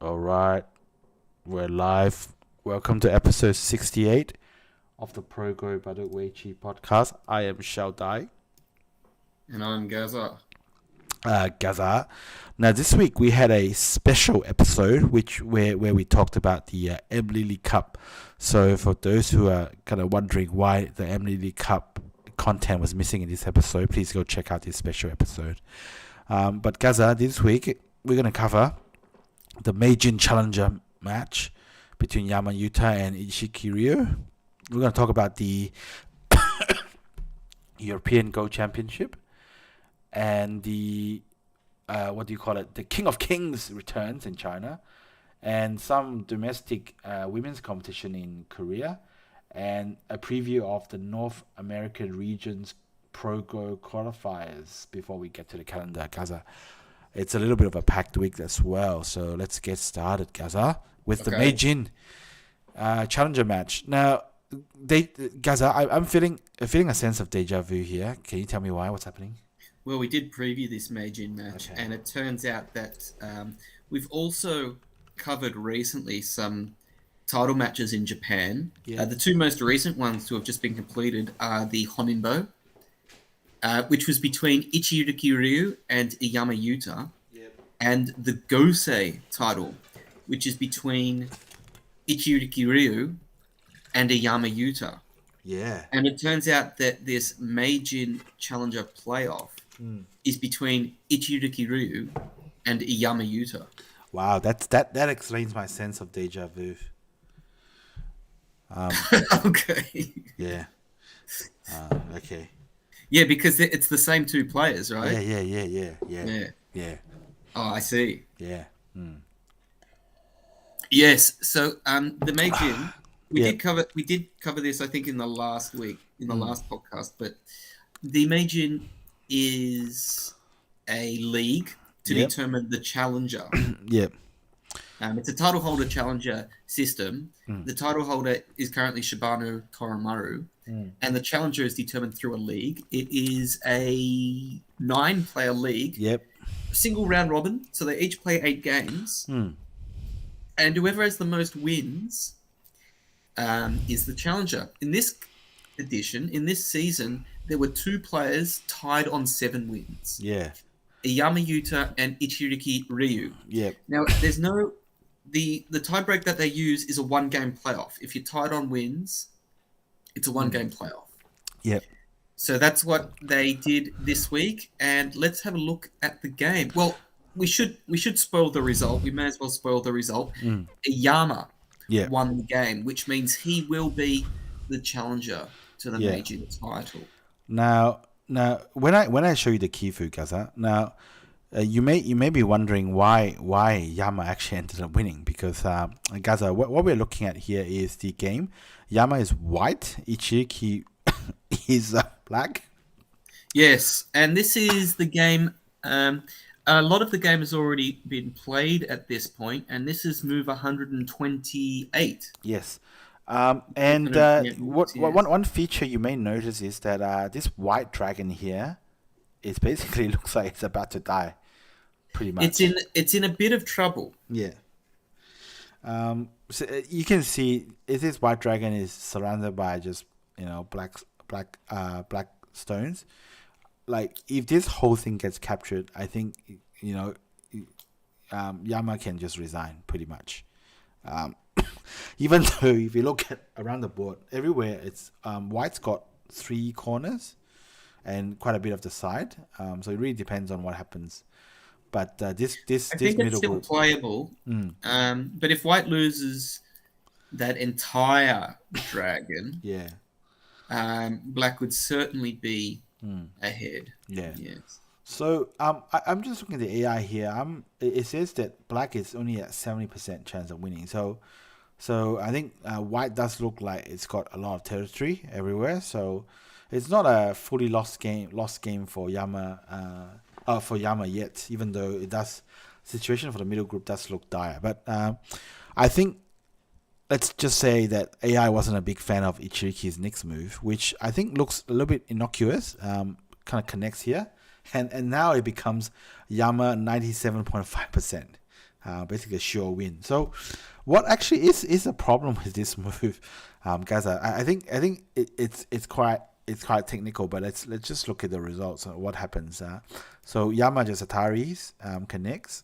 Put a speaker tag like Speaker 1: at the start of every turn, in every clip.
Speaker 1: All right, we're live. Welcome to episode 68 of the Baduk Weiqi podcast. I am Xiao Dai.
Speaker 2: And I'm Gaza.
Speaker 1: Gaza. Now, this week we had a special episode where we talked about the Ichiriki Cup. So, for those who are kind of wondering why the Ichiriki Cup content was missing in this episode, please go check out this special episode. But Gaza, this week we're going to cover the Meijin Challenger match between Iyama Yuta and Ichiriki Ryo. We're going to talk about the European Go Championship and the the King of Kings returns in China, and some domestic women's competition in Korea, and a preview of the North American region's Pro Go qualifiers before we get to the calendar, Gaza. It's a little bit of a packed week as well, so let's get started, Gaza, with the Meijin Challenger match. Now, Gaza, I'm feeling a sense of deja vu here. Can you tell me why? What's happening?
Speaker 2: Well, we did preview this Meijin match, and it turns out that we've also covered recently some title matches in Japan.
Speaker 1: Yeah.
Speaker 2: The two most recent ones to have just been completed are the Honinbo, which was between Ichiriki Ryo and Iyama Yuta, and the Gosei title, which is between Ichiriki Ryo and Iyama Yuta.
Speaker 1: Yeah.
Speaker 2: And it turns out that this Meijin Challenger playoff is between Ichiriki Ryo and Iyama Yuta.
Speaker 1: Wow, that explains my sense of deja vu.
Speaker 2: Okay.
Speaker 1: Yeah. Okay.
Speaker 2: Yeah, because it's the same two players, right?
Speaker 1: Yeah.
Speaker 2: Oh, I see.
Speaker 1: Yeah.
Speaker 2: Yes. So the Meijin, we did cover this, I think, in the last week, in the last podcast. But the Meijin is a league to determine the challenger.
Speaker 1: Yep.
Speaker 2: It's a title holder challenger system. The title holder is currently Shibano Koromaru, and the challenger is determined through a league. It is a 9-player league.
Speaker 1: Yep.
Speaker 2: Single round robin, so they each play 8 games. And whoever has the most wins is the challenger. In this edition, in this season, there were 2 players tied on 7 wins.
Speaker 1: Yeah.
Speaker 2: Iyama Yuta and Ichiriki Ryo.
Speaker 1: Yeah.
Speaker 2: Now, there's no... The tiebreak that they use is a 1-game playoff. If you're tied on wins, it's a 1-game playoff.
Speaker 1: Yep.
Speaker 2: So that's what they did this week, and let's have a look at the game. Well, we should spoil the result. We may as well spoil the result. Iyama won the game, which means he will be the challenger to the Meijin title.
Speaker 1: Now, when I show you the Kifu, Gaza, now you may be wondering why Yama actually ended up winning, because Gaza, what we're looking at here is the game. Yama is white, Ichiriki is black.
Speaker 2: Yes, and this is the game. A lot of the game has already been played at this point, and this is move 128.
Speaker 1: Yes. One feature you may notice is that this white dragon here is basically looks like it's about to die, pretty much.
Speaker 2: It's in a bit of trouble.
Speaker 1: Yeah. So you can see this white dragon is surrounded by just black stones. Like, if this whole thing gets captured, I think Yama can just resign pretty much. Even though if you look at around the board, everywhere it's white's got 3 corners and quite a bit of the side. So it really depends on what happens. But I think
Speaker 2: it's
Speaker 1: middle
Speaker 2: still
Speaker 1: group,
Speaker 2: playable. But if white loses that entire dragon, black would certainly be ahead.
Speaker 1: Yeah.
Speaker 2: Yes.
Speaker 1: So I'm just looking at the AI here. It says that black is only at 70% chance of winning. So I think white does look like it's got a lot of territory everywhere. So it's not a fully lost game for Yama yet. Even though situation for the middle group does look dire. But I think let's just say that AI wasn't a big fan of Ichiriki's next move, which I think looks a little bit innocuous. Kind of connects here. And now it becomes Yama 97.5%. basically a sure win. So, what actually is a problem with this move, guys? I think it's quite technical, but let's just look at the results. What happens? So Iyama just Ataris connects,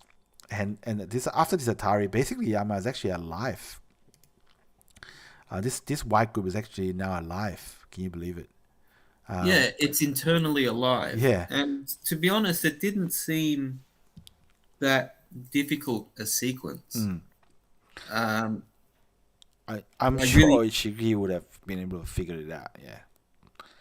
Speaker 1: and this after this Atari, basically Iyama is actually alive. This white group is actually now alive. Can you believe it?
Speaker 2: Yeah, it's internally alive.
Speaker 1: Yeah.
Speaker 2: And to be honest, it didn't seem that difficult a sequence.
Speaker 1: I'm
Speaker 2: I
Speaker 1: sure
Speaker 2: really-
Speaker 1: Ichiriki would have been able to figure it out. Yeah.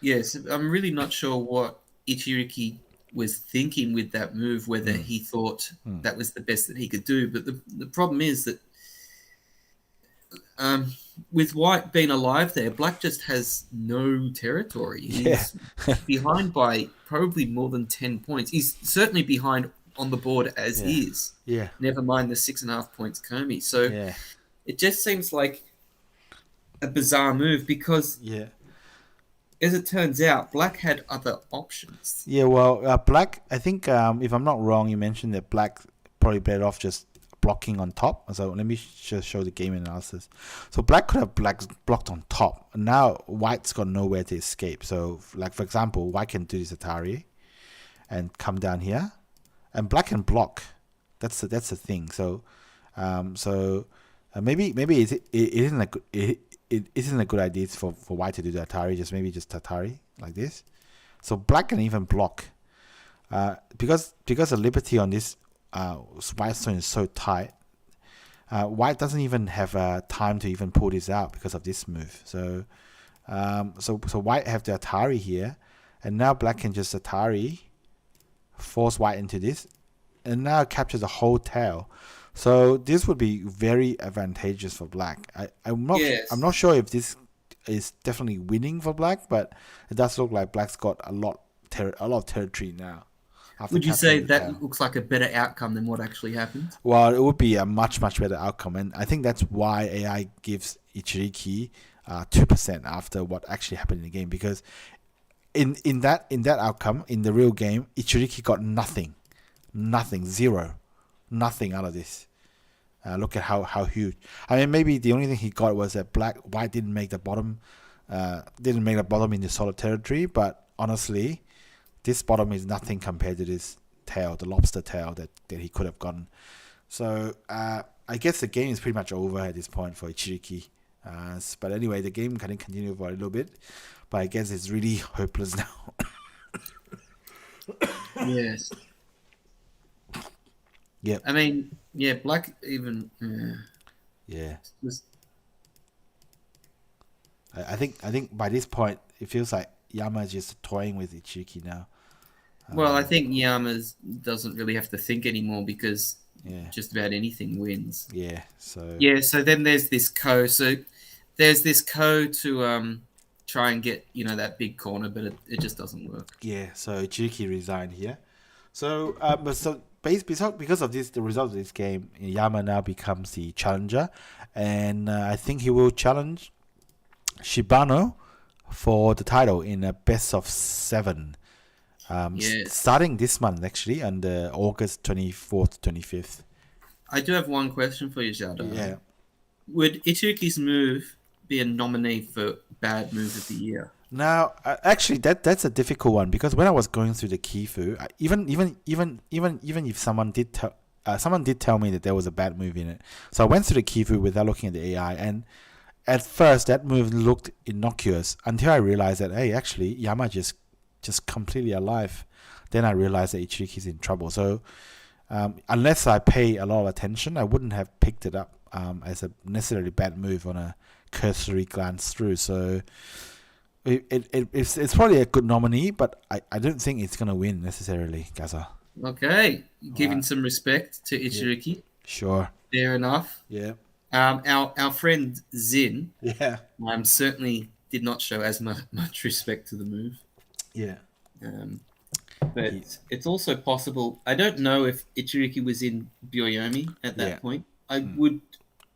Speaker 2: Yes, I'm really not sure what Ichiriki was thinking with that move, whether he thought that was the best that he could do. But the problem is that with White being alive there, Black just has no territory. He's behind by probably more than 10 points. He's certainly behind on the board as is.
Speaker 1: Yeah.
Speaker 2: Never mind the 6.5 points Comey. So it just seems like a bizarre move because, as it turns out, Black had other options.
Speaker 1: Yeah, well, Black, I think, if I'm not wrong, you mentioned that Black probably better off just blocking on top. So let me just show the game analysis. So Black could have blocked on top. Now White's got nowhere to escape. So, like, for example, White can do this Atari and come down here, and Black can block. That's the thing. So, maybe it isn't a good it isn't a good idea for White to do the Atari. Just Atari like this. So Black can even block, because the liberty on this White stone is so tight. White doesn't even have time to even pull this out because of this move. So White have the Atari here, and now Black can just Atari, force White into this, and now capture the whole tail. So this would be very advantageous for Black. I'm not sure if this is definitely winning for Black, but it does look like Black's got a lot of territory now.
Speaker 2: Would you say that looks like a better outcome than what actually happened?
Speaker 1: Well, it would be a much better outcome, and I think that's why AI gives Ichiriki 2% after what actually happened in the game, because in that outcome in the real game, Ichiriki got nothing, zero, nothing out of this. Look at how huge. I mean, maybe the only thing he got was that White didn't make the bottom in the solid territory, but honestly, this bottom is nothing compared to this tail, the lobster tail that he could have gotten. So I guess the game is pretty much over at this point for Ichiriki. But anyway, the game can continue for a little bit, but I guess it's really hopeless now.
Speaker 2: Yes.
Speaker 1: Yeah.
Speaker 2: I mean, Black even.
Speaker 1: Yeah. I think by this point it feels like Iyama is just toying with Ichiriki now.
Speaker 2: Well, I think Iyama doesn't really have to think anymore because just about anything wins.
Speaker 1: Yeah. So.
Speaker 2: Yeah. So then there's this So there's this to try and get that big corner, but it just doesn't work.
Speaker 1: Yeah. So Ichiriki resigned here. So because of this, the result of this game, Iyama now becomes the challenger, and I think he will challenge Shibano for the title in a best of 7. Starting this month, actually, on the August 24th, 25th.
Speaker 2: I do have one question for you, Jado.
Speaker 1: Yeah.
Speaker 2: Would Ichiriki's move be a nominee for Bad Move of the Year?
Speaker 1: Now, actually, that's a difficult one, because when I was going through the Kifu, even if someone did tell me that there was a bad move in it, so I went through the Kifu without looking at the AI, and at first that move looked innocuous until I realized that, hey, actually Iyama just completely alive. Then I realized that Ichiriki's in trouble. So unless I pay a lot of attention, I wouldn't have picked it up as a necessarily bad move on a cursory glance through. So it's probably a good nominee, but I don't think it's going to win necessarily, Gaza.
Speaker 2: Okay. Giving some respect to Ichiriki.
Speaker 1: Yeah. Sure.
Speaker 2: Fair enough.
Speaker 1: Yeah.
Speaker 2: Our friend Zin certainly did not show as much respect to the move.
Speaker 1: Yeah.
Speaker 2: But it's also possible. I don't know if Ichiriki was in Byoyomi at that point. I would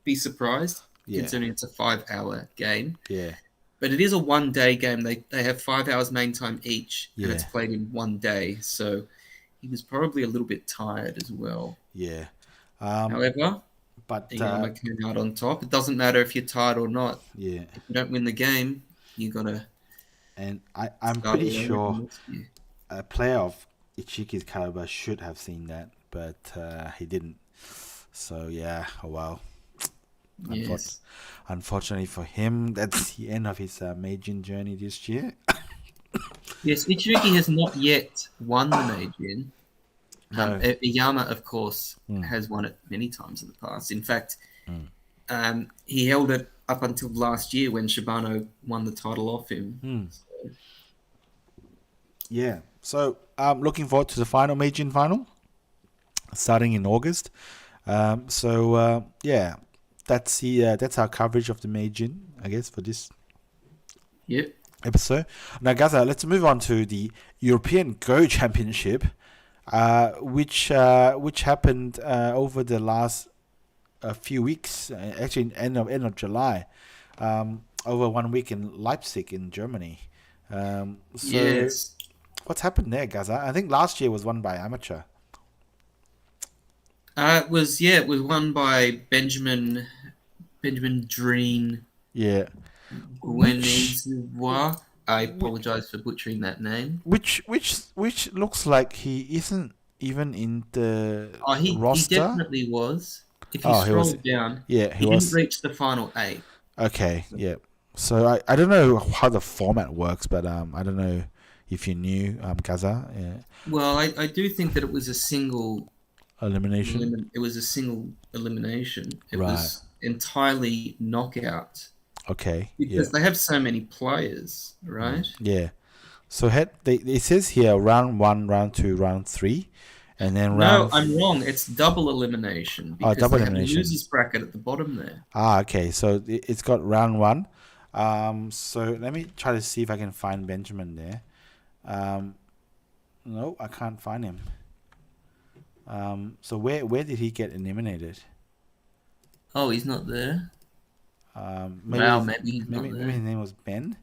Speaker 2: be surprised, considering it's a 5-hour game.
Speaker 1: Yeah.
Speaker 2: But it is a 1-day game. They have 5 hours main time each, and it's played in 1 day. So he was probably a little bit tired as well.
Speaker 1: Yeah.
Speaker 2: However,
Speaker 1: But
Speaker 2: Iyama came out on top. It doesn't matter if you're tied or not.
Speaker 1: yeah,
Speaker 2: If you don't win the game, you gotta
Speaker 1: and I'm
Speaker 2: start
Speaker 1: pretty
Speaker 2: all over
Speaker 1: sure
Speaker 2: the next year.
Speaker 1: a player of Ichiriki's caliber should have seen that, but he didn't. So yeah, oh well.
Speaker 2: Yes.
Speaker 1: Unfortunately for him, that's the end of his Meijin journey this year.
Speaker 2: Yes, Ichiriki has not yet won the Meijin.
Speaker 1: No.
Speaker 2: Iyama, of course, has won it many times in the past. In fact, he held it up until last year when Shibano won the title off him. So,
Speaker 1: yeah. So I'm looking forward to the final Meijin final, starting in August. Yeah, that's our coverage of the Meijin, I guess, for this
Speaker 2: yep.
Speaker 1: episode. Now, Gaza, let's move on to the European Go Championship, which happened over the last few weeks. Actually, end of July, over 1 week in Leipzig in Germany.
Speaker 2: Yes.
Speaker 1: What's happened there, Gaza? I think last year was won by amateur.
Speaker 2: It was won by Benjamin Dreen.
Speaker 1: Yeah.
Speaker 2: Guenizois. I apologize for butchering that name.
Speaker 1: Which looks like he isn't even in the
Speaker 2: he
Speaker 1: roster.
Speaker 2: He definitely was. If you scroll down, he didn't reach the final 8.
Speaker 1: Okay, yeah. So I don't know how the format works, but I don't know if you knew, Gaza. Yeah.
Speaker 2: Well, I do think that it was a single
Speaker 1: elimination.
Speaker 2: It was a single elimination. It
Speaker 1: Right.
Speaker 2: was entirely knockout.
Speaker 1: Okay.
Speaker 2: Because they have so many players, right?
Speaker 1: Yeah. So it says here round 1, round 2, round 3, and then round.
Speaker 2: No, I'm wrong. It's double elimination because
Speaker 1: double
Speaker 2: they
Speaker 1: elimination.
Speaker 2: have a losers bracket at the bottom there.
Speaker 1: Okay. So it's got round 1. So let me try to see if I can find Benjamin there. No, I can't find him. So where did he get eliminated?
Speaker 2: Oh, he's not there.
Speaker 1: Maybe
Speaker 2: he's not there.
Speaker 1: Maybe his name was Ben.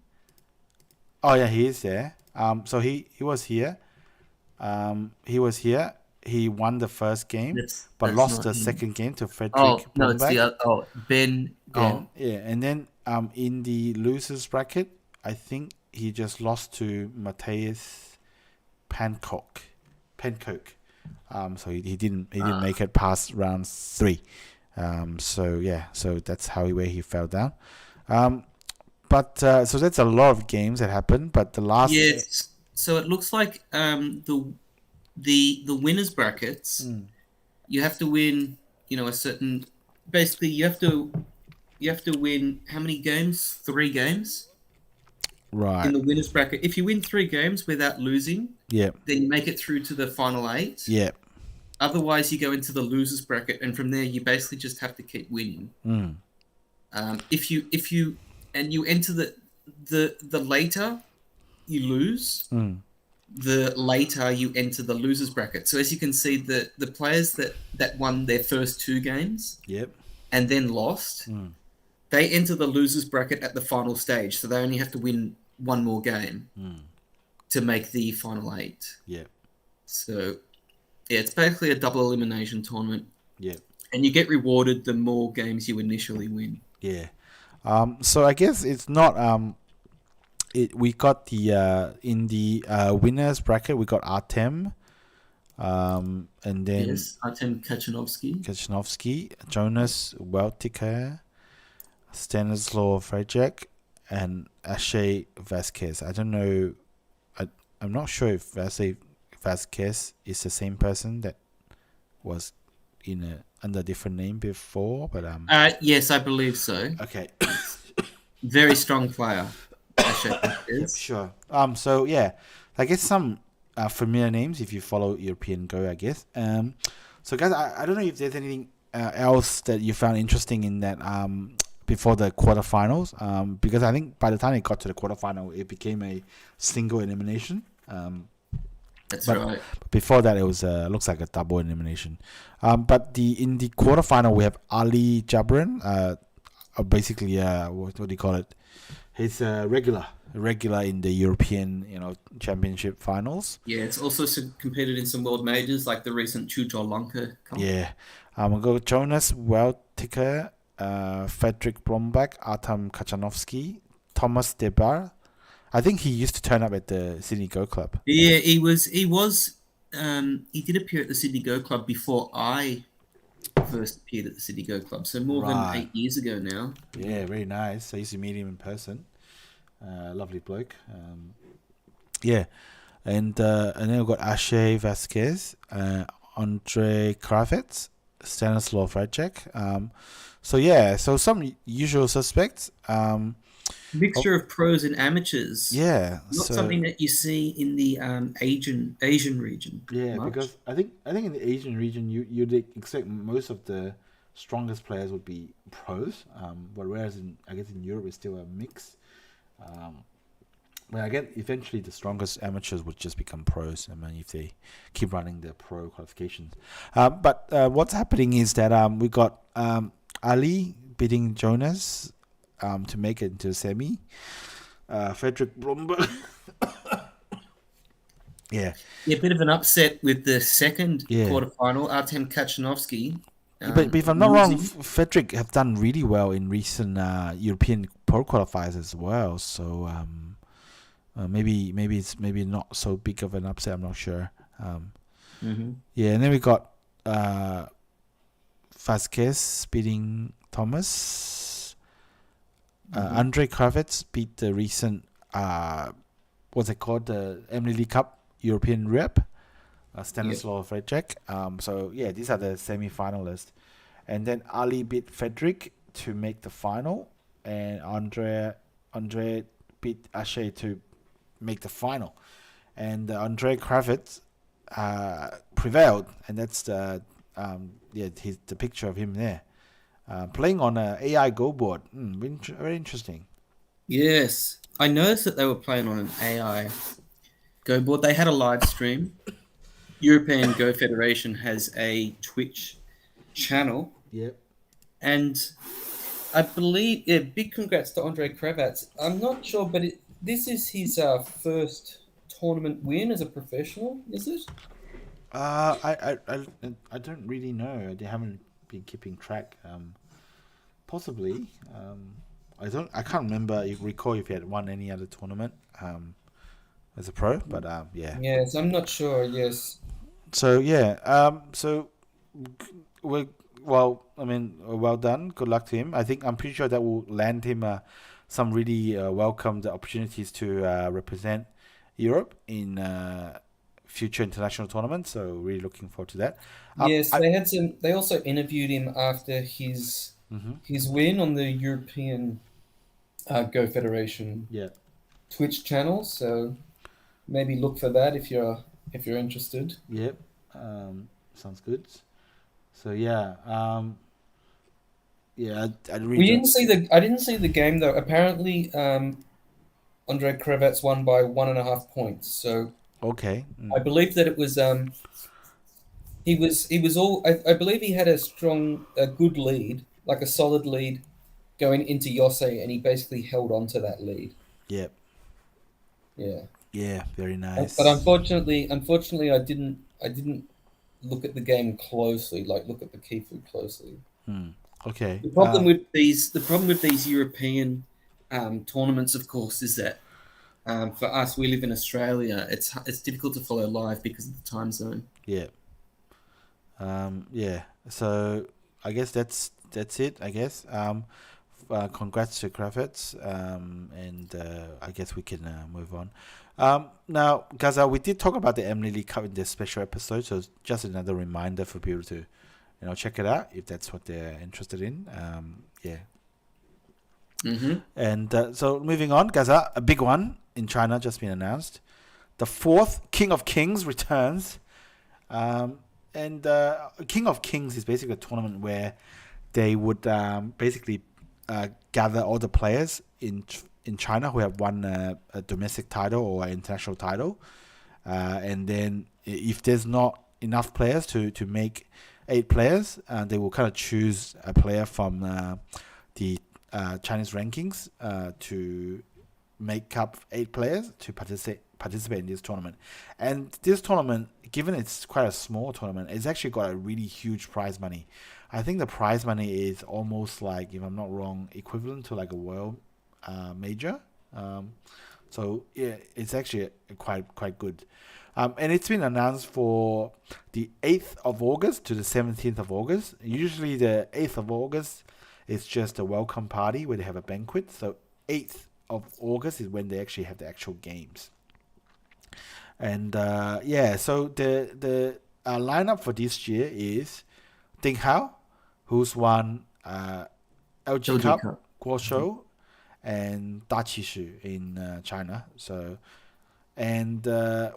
Speaker 1: Oh yeah, he is there. So he was here. He won the first game, but lost the second game to Frederick.
Speaker 2: Oh no, it's
Speaker 1: Bromberg.
Speaker 2: the other. Ben.
Speaker 1: Oh yeah, and then in the losers bracket, I think he just lost to Matthias Pancoke. So he didn't make it past round 3. So that's where he fell down. But so that's a lot of games that happened. But the last
Speaker 2: so it looks like the winners brackets. You have to win. A certain. Basically, you have to win how many games? 3 games.
Speaker 1: Right.
Speaker 2: In the winners bracket, if you win 3 games without losing,
Speaker 1: then
Speaker 2: you make it through to the final 8.
Speaker 1: Yeah.
Speaker 2: Otherwise, you go into the losers bracket, and from there, you basically just have to keep winning. If you enter the later you lose, the later you enter the losers bracket. So as you can see, the players that won their first 2 games, and then lost, they enter the losers bracket at the final stage. So they only have to win 1 more game to make the final 8.
Speaker 1: Yeah.
Speaker 2: So. Yeah, it's basically a double elimination tournament.
Speaker 1: Yeah.
Speaker 2: And you get rewarded the more games you initially win.
Speaker 1: Yeah. So I guess it's not we got the in the winners bracket we got Artem and then
Speaker 2: Artem
Speaker 1: Kachanovsky, Jonas Weltiker, Stanislaw Frejek, and Ashay Vasquez. I don't know. I'm not sure if Vasquez is the same person that was under a different name before, but
Speaker 2: yes, I believe so.
Speaker 1: Okay.
Speaker 2: Very strong player.
Speaker 1: Yep, sure. So yeah, I guess some familiar names if you follow European Go, I guess. So guys, I don't know if there's anything else that you found interesting in that before the quarterfinals. Because I think by the time it got to the quarterfinal, it became a single elimination.
Speaker 2: That's right.
Speaker 1: But before that, it was looks like a double elimination. But in the quarterfinal, we have Ali Jabran. Basically, what do you call it? He's a regular in the European, championship finals.
Speaker 2: Yeah, it's also competed in some world majors like the recent Chujolanka Cup.
Speaker 1: Yeah, we'll go Jonas Weltiker, Frederick Blomberg, Artem Kachanovsky, Thomas Debar. I think he used to turn up at the Sydney Go Club.
Speaker 2: Yeah, he was. He did appear at the Sydney Go Club before I first appeared at the Sydney Go Club, so more than 8 years ago now.
Speaker 1: Yeah, very nice. I used to meet him in person. Lovely bloke. Yeah, and then we've got Ashe Vasquez, Andre Kravets, Stanislav Radek. So some usual suspects.
Speaker 2: Mixture of pros and amateurs.
Speaker 1: Yeah,
Speaker 2: not something that you see in the Asian region.
Speaker 1: Yeah,
Speaker 2: much.
Speaker 1: Because I think in the Asian region you'd expect most of the strongest players would be pros. But whereas in Europe it's still a mix. But I guess eventually the strongest amateurs would just become pros. I mean, if they keep running their pro qualifications. But what's happening is that we got Ali beating Jonas to make it into the semi. Frederick Blomberg. Yeah,
Speaker 2: a bit of an upset with the second quarterfinal, Artem Kachanovsky.
Speaker 1: But if I'm not wrong, Frederick have done really well in recent European Pro qualifiers as well. So maybe it's not so big of an upset. I'm not sure. Yeah, and then we got Vasquez beating Thomas. Andre Kravets beat the recent what's it called, the IBK Cup European rep, Stanislav Radek. So yeah, these are the semi-finalists, and then Ali beat Frederick to make the final, and Andre beat Ashe to make the final, and Andre Kravets prevailed, and that's the the picture of him there. Playing on an AI Go board. Very interesting.
Speaker 2: Yes. I noticed that they were playing on an AI Go board. They had a live stream. European Go Federation has a Twitch channel.
Speaker 1: Yep.
Speaker 2: And I believe, big congrats to Andre Kravets. I'm not sure, but this is his first tournament win as a professional, is it?
Speaker 1: I don't really know. They haven't been keeping track. Possibly. I can't recall if he had won any other tournament as a pro, but yeah.
Speaker 2: Yes, I'm not sure. Yes.
Speaker 1: So yeah. Well done. Good luck to him. I'm pretty sure that will land him some really welcomed opportunities to represent Europe in future international tournaments. So really looking forward to that.
Speaker 2: Yes, they also interviewed him after his win on the European Go Federation Twitch channel. So maybe look for that if you're interested.
Speaker 1: Yep, sounds good. So yeah, I
Speaker 2: didn't see the game though. Apparently, Andre Kravets won by 1.5 points. So
Speaker 1: okay,
Speaker 2: I believe that it was I believe he had a good lead, like a solid lead, going into Yosei, and he basically held on to that lead.
Speaker 1: Yep.
Speaker 2: Yeah.
Speaker 1: Yeah, very nice.
Speaker 2: But unfortunately, I didn't look at the game closely, look at the key food closely.
Speaker 1: Okay.
Speaker 2: The problem with these European tournaments, of course, is that for us, we live in Australia. It's difficult to follow live because of the time zone.
Speaker 1: Yeah. Yeah. So I guess that's it. I guess. Congrats to Kravets. And I guess we can move on. Now, Gaza, we did talk about the IBK Cup in this special episode, so just another reminder for people to, check it out if that's what they're interested in. Yeah. And so moving on, Gaza, a big one in China just been announced. The fourth King of Kings returns. And King of Kings is basically a tournament where they would basically gather all the players in China who have won a domestic title or an international title, and then if there's not enough players to make 8 players, they will kind of choose a player from the Chinese rankings to make up 8 players to participate in this tournament. And this tournament, given it's quite a small tournament, it's actually got a really huge prize money. I think the prize money is almost like, if I'm not wrong, equivalent to like a world major. So yeah, it's actually quite good. And it's been announced for the 8th of August to the 17th of August. Usually the 8th of August is just a welcome party where they have a banquet. So 8th of August is when they actually have the actual games. And so the lineup for this year is Ding Hao, who's won LG Cup, Guoshou, and Daqishi in China. So, and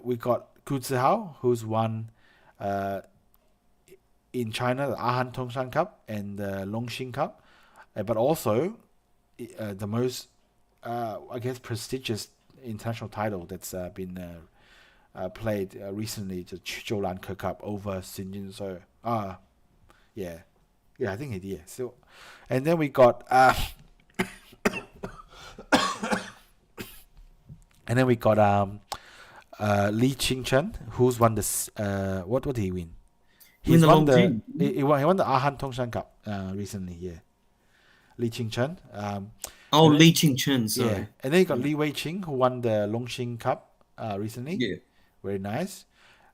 Speaker 1: we got Gu Zihao, who's won in China the Ahan Tongshan Cup and the Longxing Cup, but also the most I guess prestigious international title that's been played recently, the Chuzhou Lanke Cup over Xinjin So. Yeah, I think it is. So, and then we got Li Qingchen, who's won this. What did he win? He won the Ahan Tongshan Cup recently. Yeah, Li Qingchen.
Speaker 2: Li Qingchen. Sorry.
Speaker 1: Yeah, and then you got Li Weiqi, who won the Longxing Cup recently.
Speaker 2: Yeah,
Speaker 1: very nice.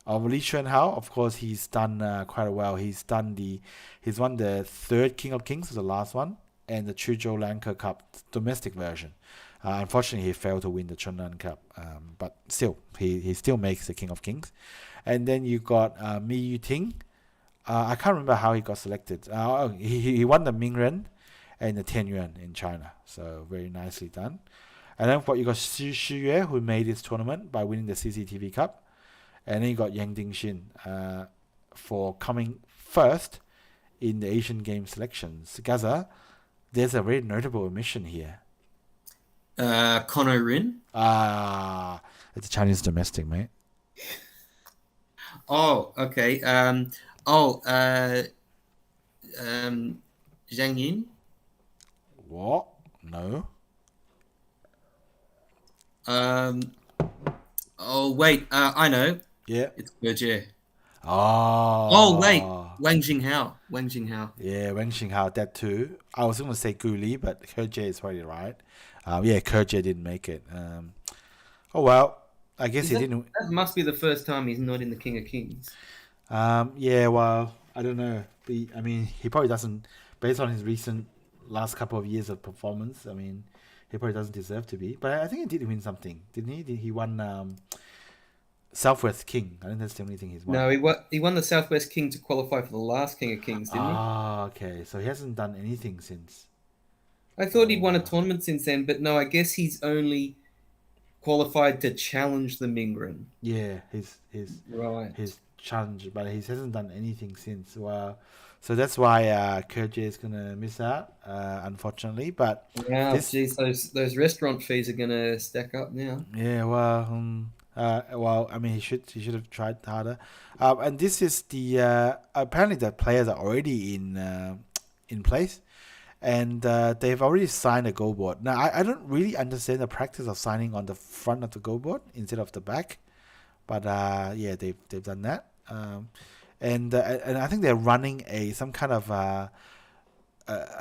Speaker 1: Li Xuanhao, of course, he's done quite well. He's won the 3rd King of Kings, the last one, and the Chuzhou Lanke Cup domestic version. Unfortunately, he failed to win the Chunnan Cup, but still, he still makes the King of Kings. And then you got Mi Yuting. I can't remember how he got selected. He won the Mingren and the Tianyuan in China, so very nicely done. And then you got Xu Shiyue, who made this tournament by winning the CCTV Cup. And then you got Yang Dingxin for coming first in the Asian Games selections. Gaza, there's a very notable omission here.
Speaker 2: Kono Rin.
Speaker 1: It's a Chinese domestic, mate.
Speaker 2: Oh, okay. Zhang Yin.
Speaker 1: What? No.
Speaker 2: Oh wait. I know.
Speaker 1: Yeah.
Speaker 2: It's Gerje.
Speaker 1: Oh,
Speaker 2: wait. Wang Jinghao.
Speaker 1: Yeah, Wang Jinghao, that too. I was going to say Gu Li, but Gerje is probably right. Gerje didn't make it. Oh, well, I guess he didn't.
Speaker 2: That must be the first time he's not in the King of Kings.
Speaker 1: Well, I don't know. I mean, he probably doesn't, based on his recent last couple of years of performance, I mean, he probably doesn't deserve to be. But I think he did win something, didn't he? He won Southwest King. I think that's the only thing he's won.
Speaker 2: No, he won the Southwest King to qualify for the last King of Kings, didn't he?
Speaker 1: Okay. So he hasn't done anything since.
Speaker 2: I thought he'd won a tournament since then, but no, I guess he's only qualified to challenge the Mingren.
Speaker 1: Yeah, his challenge, but he hasn't done anything since. Well, so that's why Gerje is gonna miss out, unfortunately. But
Speaker 2: those restaurant fees are gonna stack up now.
Speaker 1: Yeah, well, I mean, he should have tried harder. And this is the apparently the players are already in place, and they've already signed a goal board. Now, I don't really understand the practice of signing on the front of the goal board instead of the back, but they've done that. And I think they're running some kind of I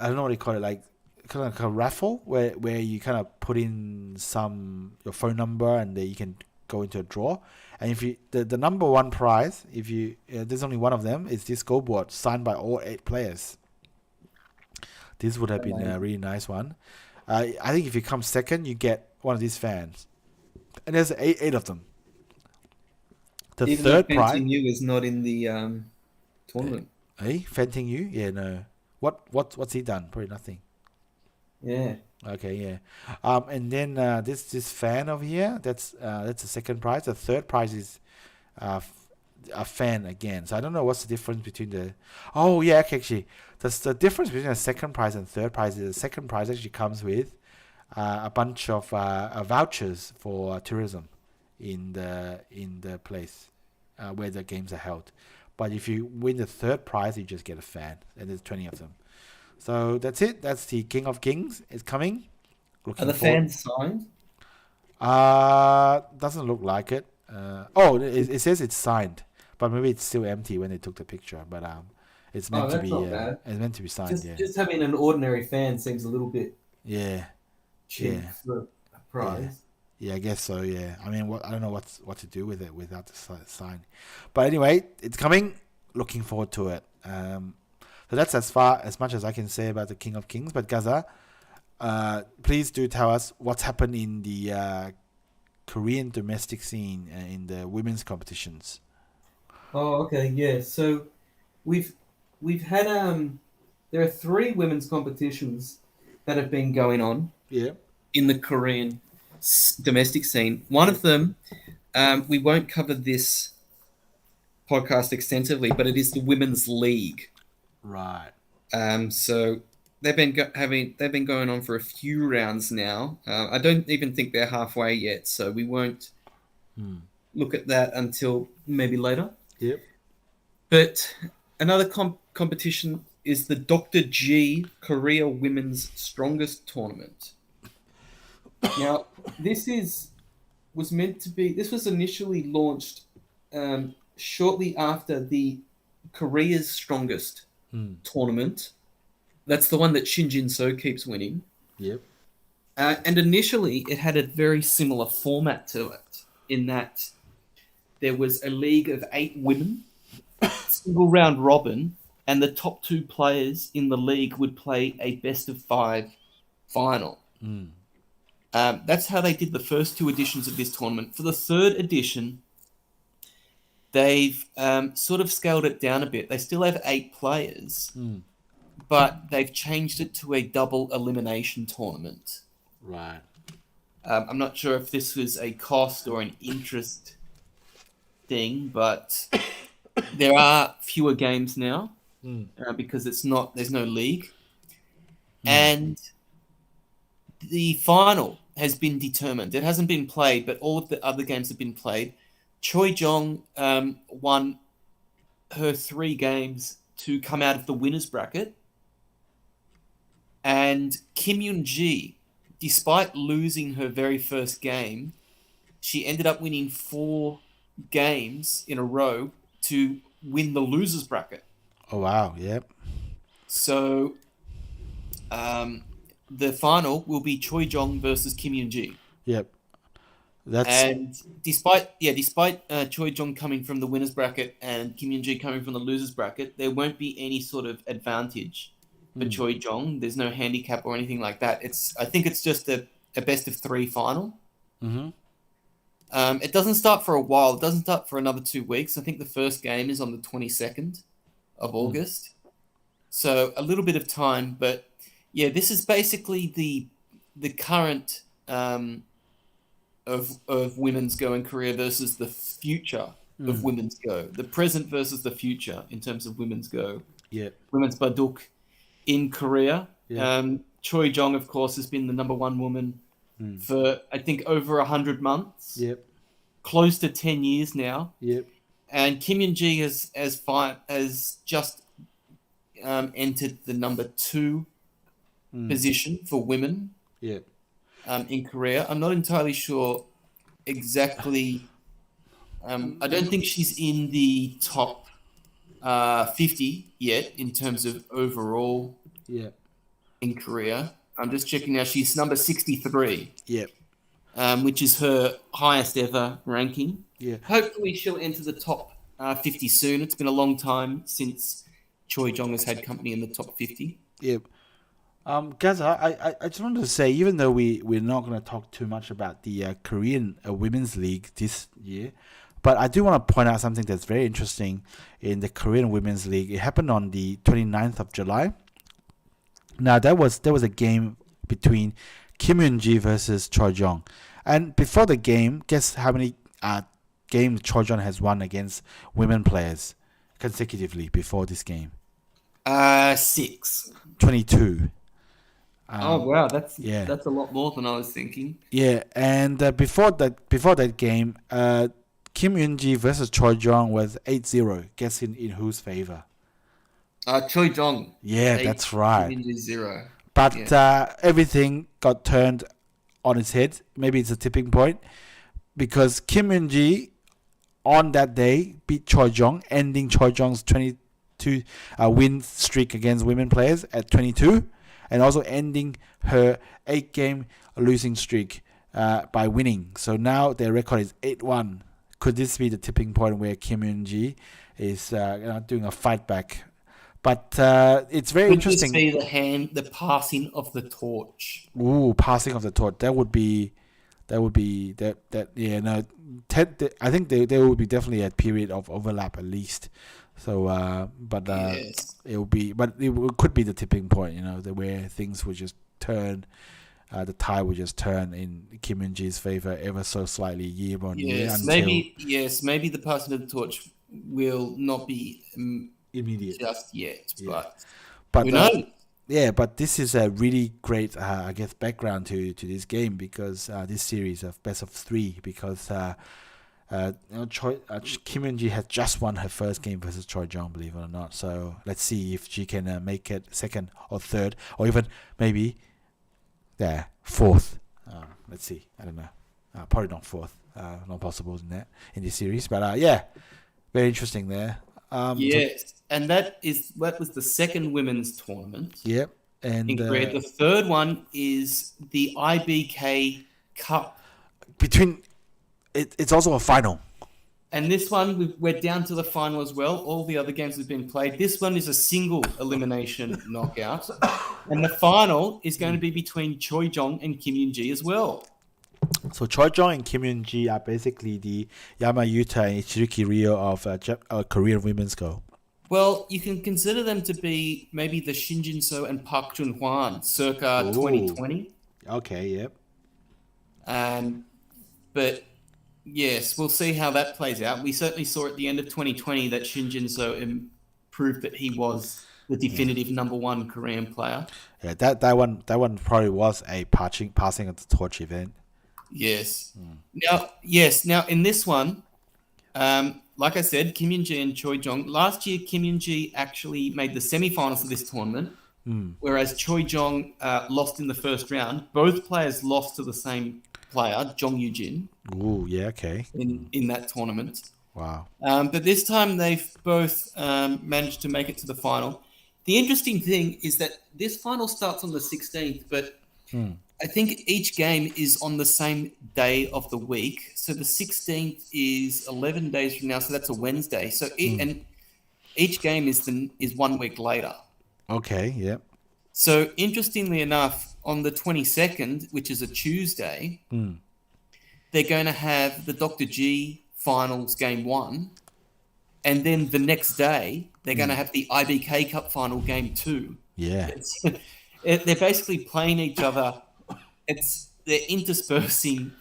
Speaker 1: don't know what you call it, like kind of like a raffle where you kind of put in your phone number and then you can go into a draw. And if you the number one prize, if you there's only one of them, is this goal board signed by all 8 players. This would have been a really nice one. I think if you come second, you get one of these fans, and there's eight of them. The
Speaker 2: Even
Speaker 1: third
Speaker 2: though
Speaker 1: prize.
Speaker 2: Fenting Yu is not in the tournament.
Speaker 1: Hey, Fenting Yu? Yeah, no. What's he done? Probably nothing.
Speaker 2: Yeah.
Speaker 1: Okay, yeah. And then this fan over here, that's the second prize. The third prize is a fan again. So I don't know what's the difference between the. Oh yeah, actually, that's the difference between the second prize and third prize. Is the second prize actually comes with a bunch of vouchers for tourism in the place where the games are held. But if you win the third prize, you just get a fan, and there's 20 of them. So that's it. That's the King of Kings. It's coming.
Speaker 3: Are
Speaker 1: Looking
Speaker 3: the
Speaker 1: forward.
Speaker 3: fans signed?
Speaker 1: Doesn't look like it. It says it's signed, but maybe it's still empty when they took the picture. But it's meant to
Speaker 3: That's
Speaker 1: be.
Speaker 3: not bad.
Speaker 1: It's meant to be signed. Yeah.
Speaker 3: Just having an ordinary fan seems a little bit
Speaker 1: Yeah.
Speaker 3: cheap
Speaker 1: Yeah.
Speaker 3: for a prize.
Speaker 1: Yeah, I guess so. Yeah, I mean, I don't know what to do with it without the sign, but anyway, it's coming. Looking forward to it. So that's as much as I can say about the King of Kings. But Gaza, please do tell us what's happened in the Korean domestic scene in the women's competitions.
Speaker 3: Oh, okay, yeah. So we've had there are 3 women's competitions that have been going on
Speaker 1: Yeah.
Speaker 3: in the Korean domestic scene. One of them, we won't cover this podcast extensively, but it is the Women's League.
Speaker 1: Right.
Speaker 3: So they've been going on for a few rounds now. I don't even think they're halfway yet, so we won't look at that until maybe later.
Speaker 1: Yep.
Speaker 3: But another competition is the Dr. G Korea Women's Strongest Tournament. Now, this was initially launched shortly after the Korea's Strongest tournament. That's the one that Shin Jin-so keeps winning.
Speaker 1: Yep.
Speaker 3: And initially, it had a very similar format to it, in that there was a league of 8 women, single round robin, and the top 2 players in the league would play a best of 5 final. That's how they did the first 2 editions of this tournament. For the 3rd edition, they've sort of scaled it down a bit. They still have 8 players, but they've changed it to a double elimination tournament.
Speaker 1: Right.
Speaker 3: I'm not sure if this was a cost or an interest thing, but there are fewer games now because there's no league. And the final has been determined. It hasn't been played, but all of the other games have been played. Choi Jong won her 3 games to come out of the winners bracket. And Kim Yoon-ji, despite losing her very first game, she ended up winning 4 games in a row to win the losers bracket.
Speaker 1: Oh, wow. Yep.
Speaker 3: So the final will be Choi Jong versus Kim Yoon-ji.
Speaker 1: Yep.
Speaker 3: And despite Choi Jong coming from the winners bracket and Kim Yoon-ji coming from the losers bracket, there won't be any sort of advantage for Choi Jong. There's no handicap or anything like that. I think it's just a best of 3 final. It doesn't start for a while. It doesn't start for another 2 weeks. I think the first game is on the 22nd of August. So a little bit of time, but yeah, this is basically the current of Women's Go in Korea versus the future of Women's Go. The present versus the future in terms of Women's Go.
Speaker 1: Yep.
Speaker 3: Women's Baduk in Korea.
Speaker 1: Yeah.
Speaker 3: Choi Jong, of course, has been the number 1 woman for, I think, over 100 months.
Speaker 1: Yep.
Speaker 3: Close to 10 years now.
Speaker 1: Yep.
Speaker 3: And Kim Yoon-ji has just entered the number 2 position for women.
Speaker 1: Yep.
Speaker 3: In Korea. I'm not entirely sure exactly. I don't think she's in the top 50 yet in terms of overall in Korea. I'm just checking now. She's number 63.
Speaker 1: Yep.
Speaker 3: Which is her highest ever ranking.
Speaker 1: Yeah.
Speaker 3: Hopefully she'll enter the top 50 soon. It's been a long time since Choi Jong has had company in the top 50.
Speaker 1: Yep. Gaza, I just wanted to say, even though we're not going to talk too much about the Korean Women's League this year, but I do want to point out something that's very interesting in the Korean Women's League. It happened on the 29th of July. Now, there was a game between Kim Yoon-ji versus Choi Jong. And before the game, guess how many games Choi Jong has won against women players consecutively before this game?
Speaker 3: 6.
Speaker 1: 22.
Speaker 3: Oh wow, that's a lot more than I was thinking.
Speaker 1: Yeah, and before that game, Kim Yoon-ji versus Choi Jong was 8-0. Guess in whose favor?
Speaker 3: Choi Jong.
Speaker 1: Yeah,
Speaker 3: 8,
Speaker 1: that's right.
Speaker 3: Kim Min-ji 0.
Speaker 1: But everything got turned on its head. Maybe it's a tipping point because Kim Min-ji on that day beat Choi Jong, ending Choi Jong's 22 win streak against women players at 22, and also ending her 8-game losing streak by winning. So now their record is 8-1. Could this be the tipping point where Kim Min-ji is doing a fight back? But it's very interesting.
Speaker 3: Could this be the passing of the torch?
Speaker 1: Ooh, passing of the torch. That would be that. Yeah, no. I think there will be definitely a period of overlap at least. So,
Speaker 3: Yes.
Speaker 1: it will be, but it could be the tipping point. Where things would just turn. The tide would just turn in Kim Min-ji's favor ever so slightly year on year.
Speaker 3: Maybe the passing of the torch will not be
Speaker 1: Immediate
Speaker 3: just yet,
Speaker 1: but
Speaker 3: who knows?
Speaker 1: Yeah, but this is a really great, I guess, background to this game because this series of best of 3 because Kim Min-ji has just won her first game versus Choi Jong, believe it or not. So let's see if she can make it second or third or even maybe fourth. Let's see. I don't know. Probably not fourth. Not possible in this series. But very interesting there.
Speaker 3: Yes, and that was the second women's tournament.
Speaker 1: Yep, and
Speaker 3: in Korea. The third one is the IBK Cup.
Speaker 1: It's also a final.
Speaker 3: And this one, we're down to the final as well. All the other games have been played. This one is a single elimination knockout. And the final is going to be between Choi Jong and Kim Min-ji as well.
Speaker 1: So Choi Jong and Kim Min-ji are basically the Iyama Yuta and Ichiriki Ryo of Korean women's go.
Speaker 3: Well, you can consider them to be maybe the Shin Jin-so and Park Jun-hwan circa 2020.
Speaker 1: Okay, yep.
Speaker 3: But yes, we'll see how that plays out. We certainly saw at the end of 2020 that Shin Jin-so proved that he was the definitive number 1 Korean player.
Speaker 1: Yeah, that one probably was a passing of the torch event.
Speaker 3: Yes. Now, in this one, like I said, Kim Min-ji and Choi Jong. Last year, Kim Min-ji actually made the semifinals of this tournament, whereas Choi Jong lost in the first round. Both players lost to the same player, Jong Yoo-jin.
Speaker 1: Ooh, yeah, okay.
Speaker 3: In that tournament.
Speaker 1: Wow.
Speaker 3: But this time, they've both managed to make it to the final. The interesting thing is that this final starts on the 16th, but I think each game is on the same day of the week. So the 16th is 11 days from now, so that's a Wednesday. So and each game is 1 week later.
Speaker 1: Okay, yep.
Speaker 3: So interestingly enough, on the 22nd, which is a Tuesday, they're going to have the Dr. G finals game 1, and then the next day they're going to have the IBK Cup final game 2.
Speaker 1: Yeah.
Speaker 3: They're basically playing each other. They're interspersing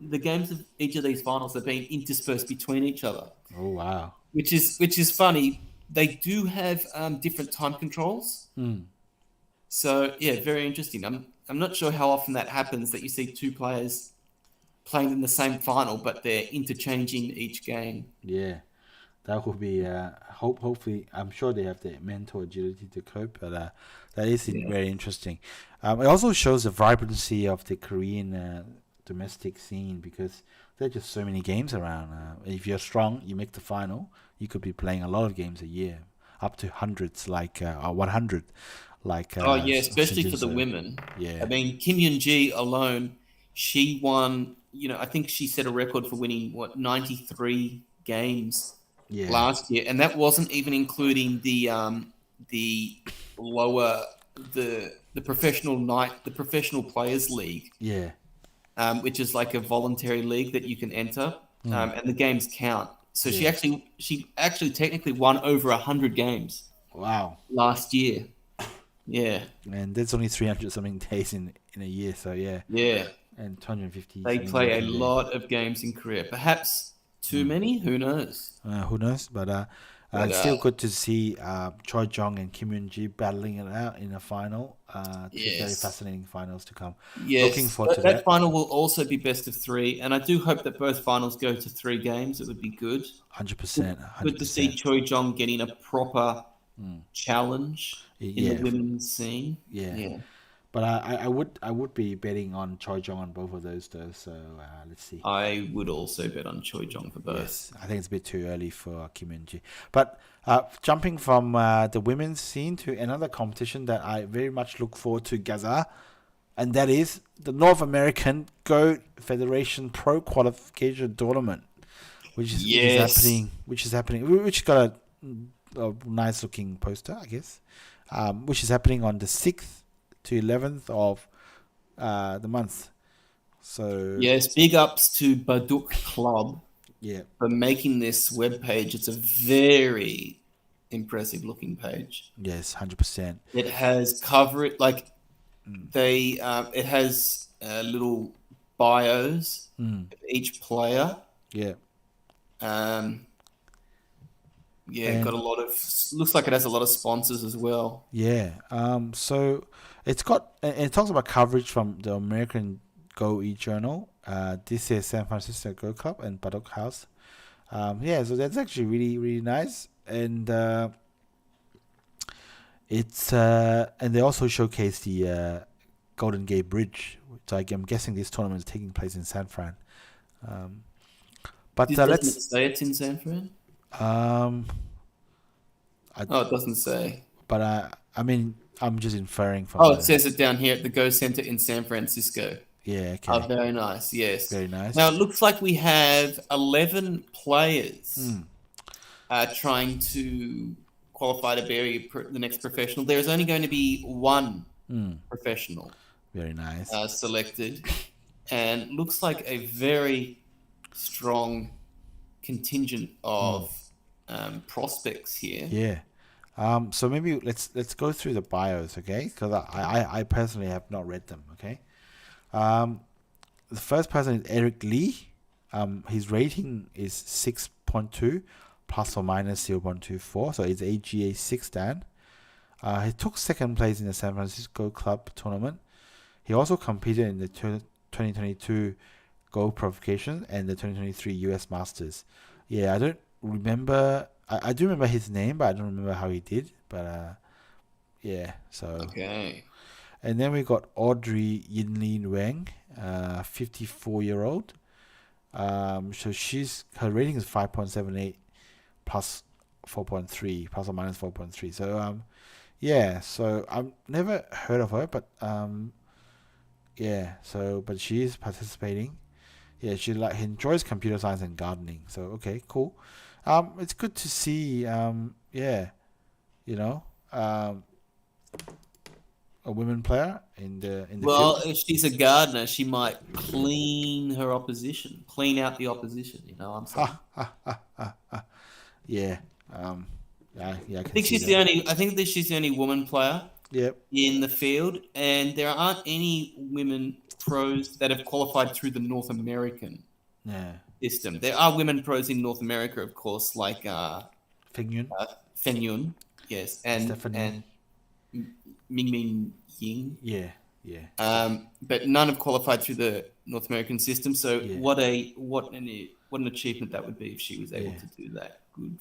Speaker 3: the games of each of these finals are being interspersed between each other.
Speaker 1: Oh wow!
Speaker 3: Which is funny. They do have different time controls. So yeah, very interesting. I'm not sure how often that happens that you see 2 players playing in the same final, but they're interchanging each game.
Speaker 1: Yeah, that would be hopefully. I'm sure they have the mental agility to cope, but that is very interesting. It also shows the vibrancy of the Korean domestic scene because there are just so many games around. If you're strong, you make the final. You could be playing a lot of games a year, up to hundreds, like 100.
Speaker 3: Especially for the women.
Speaker 1: Yeah,
Speaker 3: I mean, Kim Yoon-ji alone, she won. I think she set a record for winning 93 games last year, and that wasn't even including the lower the professional players league.
Speaker 1: Yeah.
Speaker 3: Which is like a voluntary league that you can enter, and the games count. So she actually technically won over 100 games.
Speaker 1: Wow.
Speaker 3: Last year. Yeah.
Speaker 1: And there's only 300 something days in a year, so yeah.
Speaker 3: Yeah.
Speaker 1: And 250.
Speaker 3: They play a lot of games in Korea. Perhaps too many. Who knows?
Speaker 1: Who knows? But it's still good to see Choi Jong and Kim Min-ji battling it out in the final. Very fascinating finals to come.
Speaker 3: Yes,
Speaker 1: looking forward to
Speaker 3: that final will also be best of 3, and I do hope that both finals go to 3 games. It would be good.
Speaker 1: 100%.
Speaker 3: Good to see Choi Jong getting a proper challenge in the women's scene.
Speaker 1: Yeah. But I would be betting on Choi Jong on both of those though. So let's see.
Speaker 3: I would also bet on Choi Jong for both.
Speaker 1: Yes, I think it's a bit too early for Kim Min-ji. But jumping from the women's scene to another competition that I very much look forward to, Gaza, and that is the North American Go Federation Pro Qualification Tournament, which is happening. Which got a nice looking poster, I guess. Which is happening on the 6th to 11th of the month. So
Speaker 3: yes, big ups to Baduk Club
Speaker 1: yeah,
Speaker 3: for making this webpage. It's a very impressive looking page.
Speaker 1: Yes, 100%.
Speaker 3: It has it has little bios of each player.
Speaker 1: Yeah.
Speaker 3: Got a lot of, looks like it has a lot of sponsors as well.
Speaker 1: Yeah. So it talks about coverage from the American Go e-journal. This is San Francisco Go Club and Baduk House. So that's actually really, really nice. And and they also showcase the Golden Gate Bridge, which I'm guessing this tournament is taking place in San Fran. But
Speaker 3: Doesn't it say it's in San Fran? It doesn't say.
Speaker 1: But I mean, I'm just inferring from.
Speaker 3: It says it down here at the Go Center in San Francisco.
Speaker 1: Yeah. Okay.
Speaker 3: Oh, very nice. Yes.
Speaker 1: Very nice.
Speaker 3: Now it looks like we have 11 players trying to qualify to be the next professional. There is only going to be one professional.
Speaker 1: Very nice.
Speaker 3: Selected, and looks like a very strong contingent of prospects here.
Speaker 1: Yeah. So maybe let's go through the bios, okay? Because I personally have not read them, okay? The first person is Eric Lee. His rating is 6.2 plus or minus 0.24, so it's AGA 6 Dan. He took second place in the San Francisco Club tournament. He also competed in the 2022 Go Provocation and the 2023 US Masters. Yeah, I don't remember. I do remember his name, but I don't remember how he did. But so
Speaker 3: okay.
Speaker 1: And then we got Audrey Yinlin Wang, 54-year-old. So her rating is 5.78 plus 4.3 plus or minus 4.3. So so I've never heard of her, but but she is participating. Yeah, she enjoys computer science and gardening. So okay, cool. It's good to see. A women player in the
Speaker 3: field.
Speaker 1: If
Speaker 3: she's a gardener, she might clean out the opposition. You know what I'm saying?
Speaker 1: Yeah. I
Speaker 3: think she's the only. I think that she's the only woman player.
Speaker 1: Yep.
Speaker 3: In the field, and there aren't any women pros that have qualified through the North American system. There are women pros in North America, of course, like
Speaker 1: Feng
Speaker 3: Yun, yes, and Ming Ying.
Speaker 1: Yeah.
Speaker 3: But none have qualified through the North American system. So what an achievement that would be if she was able to do that. Good.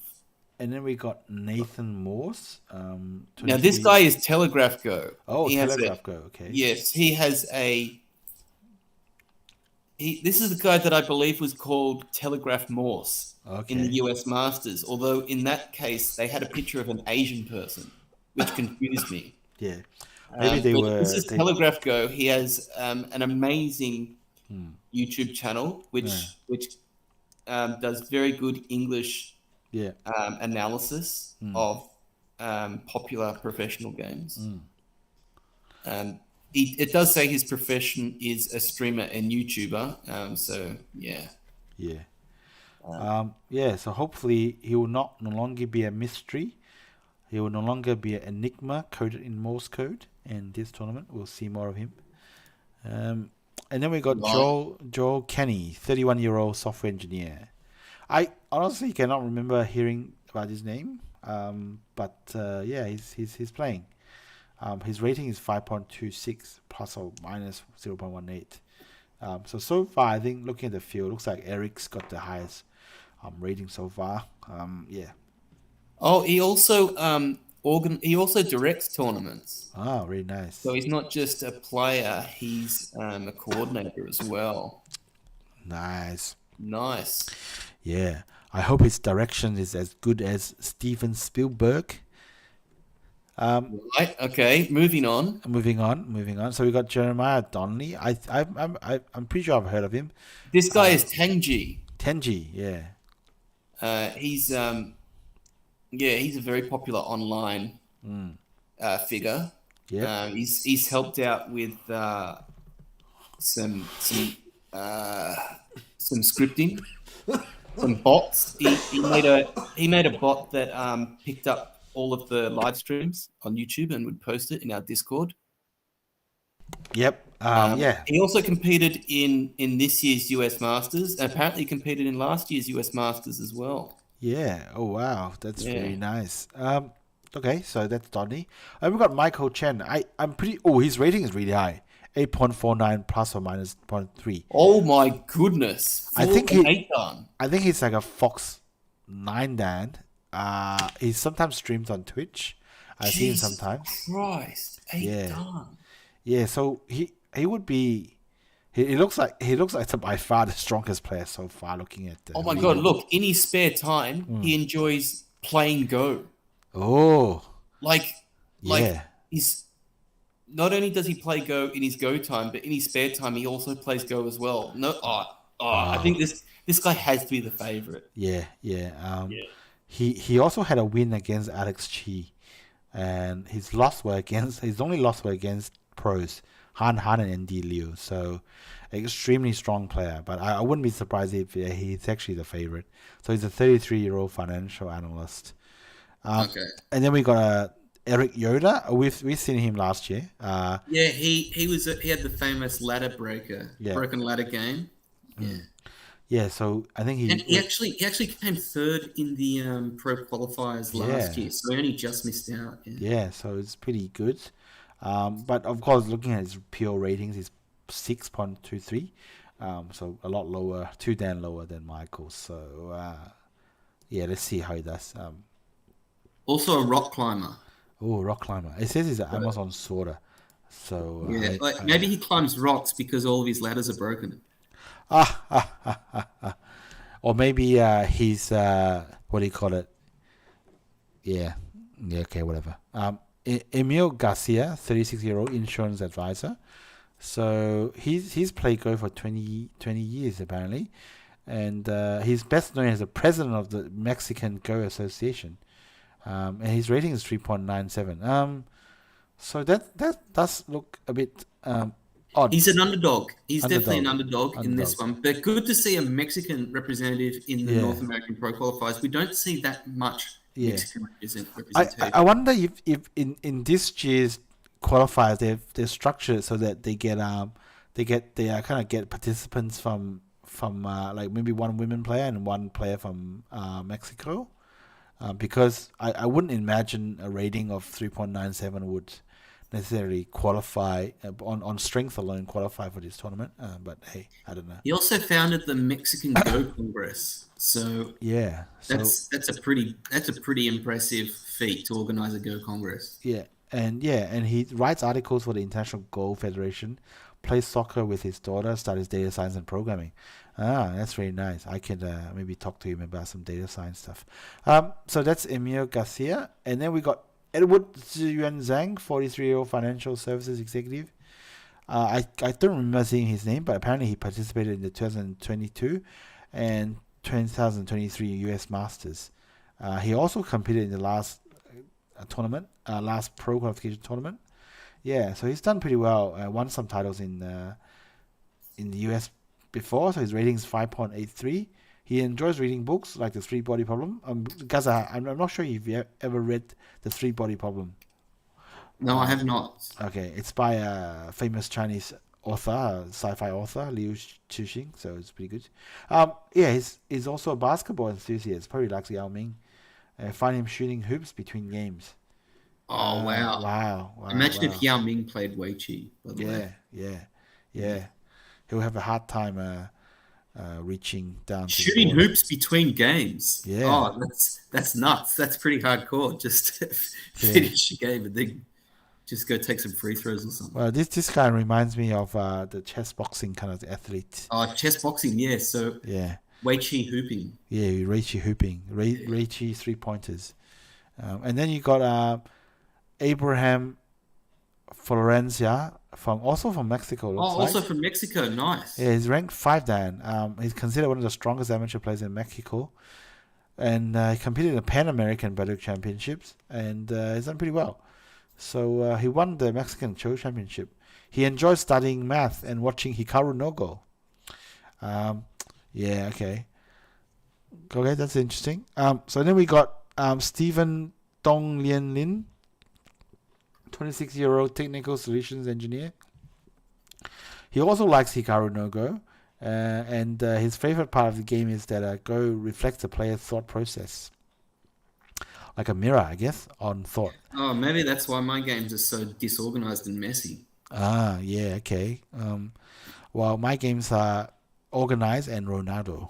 Speaker 1: And then we got Nathan Morse.
Speaker 3: Now this guy is Telegraph Go.
Speaker 1: Oh, Telegraph Go. Okay.
Speaker 3: Yes, he has a. This is the guy that I believe was called Telegraph Morse in the US Masters. Although in that case they had a picture of an Asian person, which confused me.
Speaker 1: Yeah, maybe they were.
Speaker 3: This is Telegraph Go. He has an amazing YouTube channel, which does very good English. Analysis of popular professional games. It does say his profession is a streamer and YouTuber.
Speaker 1: So hopefully he will no longer be a mystery. He will no longer be an enigma coded in Morse code. In this tournament, we'll see more of him. And then we got Joel Kenny, 31-year-old software engineer. I honestly cannot remember hearing about his name, but he's playing. His rating is 5.26 plus or minus 0.18. So far, I think looking at the field, looks like Eric's got the highest rating so far.
Speaker 3: Oh, he also he also directs tournaments.
Speaker 1: Oh, really nice.
Speaker 3: So he's not just a player; he's a coordinator as well.
Speaker 1: Nice.
Speaker 3: Nice.
Speaker 1: Yeah. I hope his direction is as good as Steven Spielberg.
Speaker 3: Right. Okay. Moving on.
Speaker 1: Moving on. So we got Jeremiah Donnelly. I'm pretty sure I've heard of him.
Speaker 3: This guy is Tangji.
Speaker 1: Tenji, yeah.
Speaker 3: He's a very popular online figure.
Speaker 1: Yeah.
Speaker 3: He's helped out with some scripting, some bots. He made a bot that picked up all of the live streams on YouTube and would post it in our Discord.
Speaker 1: Yep. Yeah.
Speaker 3: He also competed in this year's US Masters, and apparently competed in last year's US Masters as well.
Speaker 1: Yeah. Oh wow, that's
Speaker 3: Yeah.
Speaker 1: very nice. Okay, so that's Donny. And we got Michael Chen. I'm pretty. Oh, his rating is really high. 8.49 plus or minus 0.3.
Speaker 3: Oh my goodness!
Speaker 1: I think
Speaker 3: 4.8 done.
Speaker 1: I think he's like a Fox 9 Dan. He sometimes streams on Twitch. I see him
Speaker 3: Jesus
Speaker 1: sometimes.
Speaker 3: Christ, 8
Speaker 1: Yeah.
Speaker 3: done.
Speaker 1: Yeah, so he would be. He looks like by far the strongest player so far. Looking at.
Speaker 3: Oh my god! Look, in his spare time, he enjoys playing Go.
Speaker 1: Oh.
Speaker 3: Like
Speaker 1: Yeah.
Speaker 3: he's not only does he play Go in his Go time, but in his spare time he also plays Go as well. I think this guy has to be the favorite.
Speaker 1: Yeah. He also had a win against Alex Chi, and his only loss were against pros Han and Andy Liu. So extremely strong player, but I wouldn't be surprised if he's actually the favorite. So he's a 33-year-old financial analyst.
Speaker 2: Okay.
Speaker 1: And then we got Eric Yoda. We've seen him last year.
Speaker 2: Yeah, he had the famous ladder breaker,
Speaker 1: Yeah.
Speaker 2: broken ladder game. Yeah.
Speaker 1: Yeah, so I think
Speaker 2: And he actually came third in the pro qualifiers last year, so he only just missed out.
Speaker 1: Yeah, so it's pretty good. But of course, looking at his pure ratings, he's 6.23. So a lot lower, 2 Dan lower than Michael. So let's see how he does.
Speaker 2: Also a rock climber.
Speaker 1: Oh, rock climber. It says he's an Amazon sorter. So
Speaker 2: Yeah, maybe he climbs rocks because all of his ladders are broken.
Speaker 1: Or maybe he's what do you call it? Yeah. Okay, whatever. Emil Garcia, 36-year-old insurance advisor. So he's played Go for 20 years apparently, and he's best known as the president of the Mexican Go Association. And his rating is 3.97. So that does look a bit odd.
Speaker 2: He's an underdog. He's definitely an underdog in this one. But good to see a Mexican representative in the North American Pro Qualifiers. We don't see that much Mexican representation.
Speaker 1: I wonder if in this year's qualifiers they're structured so that they kind of get participants from like maybe one women player and one player from Mexico. Because I wouldn't imagine a rating of 3.97 would necessarily qualify on strength alone qualify for this tournament. But hey, I don't know.
Speaker 2: He also founded the Mexican Go Congress, so that's a pretty impressive feat to organize a Go Congress.
Speaker 1: And he writes articles for the International Go Federation, plays soccer with his daughter, studies data science and programming. That's really nice. I can maybe talk to him about some data science stuff. So that's Emil Garcia. And then we got Edward Ziyuan Zhang, 43-year-old financial services executive. I don't remember seeing his name, but apparently he participated in the 2022 and 2023 US Masters. He also competed in the last tournament, last pro qualification tournament. Yeah, so he's done pretty well. Won some titles in the US before, so his rating is 5.83. He enjoys reading books like The Three Body Problem. Guys, I'm not sure if you ever read The Three Body Problem.
Speaker 2: No, I have not.
Speaker 1: Okay, it's by a famous Chinese author, sci-fi author, Liu Cixin, so it's pretty good. He's also a basketball enthusiast, probably likes Yao Ming. Find him shooting hoops between games.
Speaker 2: Oh, wow. Imagine if Yao Ming played Weiqi.
Speaker 1: Yeah. He'll have a hard time reaching down to
Speaker 2: Shooting
Speaker 1: the ball.
Speaker 2: hoops between games.
Speaker 1: Yeah.
Speaker 2: Oh, that's nuts. That's pretty hardcore. Just to finish a game and then just go take some free throws or something.
Speaker 1: Well, this guy reminds me of the chess boxing kind of athlete.
Speaker 2: Oh, chess boxing, yeah. So
Speaker 1: Yeah.
Speaker 2: Weiqi hooping.
Speaker 1: Yeah, Reichi hooping. Reichi 3-pointers. And then you got Abraham Florencia also from Mexico.
Speaker 2: Also from Mexico. Nice.
Speaker 1: Yeah, he's ranked 5 dan. He's considered one of the strongest amateur players in Mexico. And he competed in the Pan American Baduk Championships. And he's done pretty well. So he won the Mexican Cho Championship. He enjoys studying math and watching Hikaru no Go. Yeah, okay. Okay, that's interesting. So then we got Stephen Dong Lien Lin, 26-year-old technical solutions engineer. He also likes Hikaru no Go, and his favorite part of the game is that Go reflects the player's thought process, like a mirror, I guess, on thought.
Speaker 2: Oh, maybe that's why my games are so disorganized and messy.
Speaker 1: Ah, yeah, okay. Well, my games are organized and Ronaldo.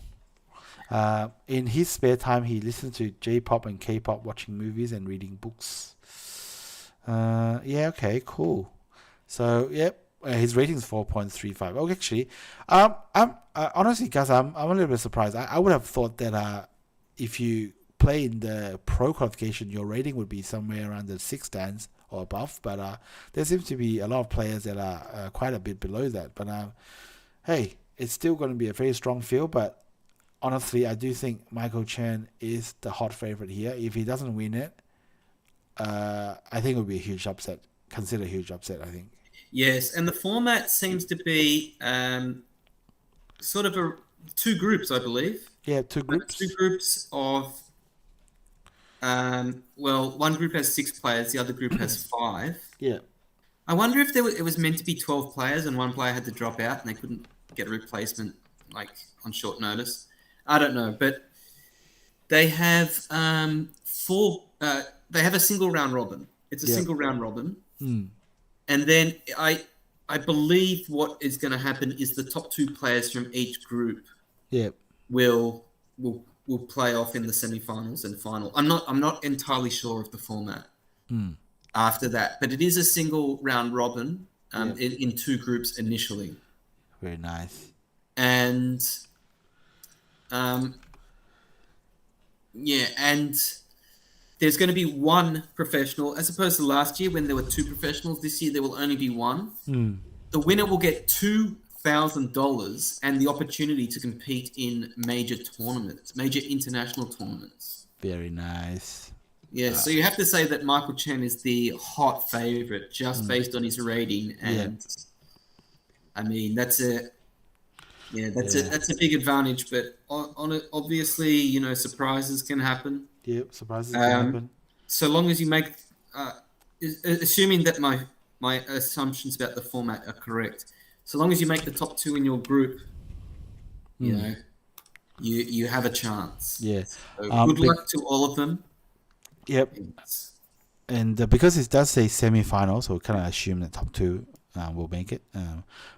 Speaker 1: In his spare time, he listens to J-pop and K-pop, watching movies and reading books. Yeah, okay, cool. So, yep, his rating is 4.35. Oh, actually, honestly, guys, I'm a little bit surprised. I would have thought that if you play in the pro qualification, your rating would be somewhere around the 6 dans or above. But there seems to be a lot of players that are quite a bit below that. But hey, it's still going to be a very strong field. But honestly, I do think Michael Chen is the hot favorite here. If he doesn't win it, I think it would be a huge upset. Consider a huge upset, I think.
Speaker 2: Yes, and the format seems to be sort of 2 groups, I believe.
Speaker 1: Yeah, 2 groups.
Speaker 2: 2 groups of, one group has 6 players, the other group has 5.
Speaker 1: Yeah.
Speaker 2: I wonder if it was meant to be 12 players and one player had to drop out and they couldn't get a replacement like on short notice. I don't know, but they have 4. They have a single round robin. It's a single round robin, and then I believe what is going to happen is the top 2 players from each group will play off in the semifinals and final. I'm not entirely sure of the format after that, but it is a single round robin in 2 groups initially.
Speaker 1: Very nice.
Speaker 2: And and there's going to be 1 professional, as opposed to last year when there were 2 professionals. This year there will only be 1. The winner will get $2,000 and the opportunity to compete in major tournaments, major international tournaments.
Speaker 1: Very nice.
Speaker 2: Yeah, so you have to say that Michael Chen is the hot favorite just based on his rating, and I mean that's a big advantage. But on it, obviously, surprises can happen.
Speaker 1: Yep, surprises can happen.
Speaker 2: So long as you make, assuming that my assumptions about the format are correct, so long as you make the top 2 in your group, you have a chance.
Speaker 1: Yeah.
Speaker 2: So good luck to all of them.
Speaker 1: Yep. And because it does say semi-final, so we kind of assume the top 2 will make it.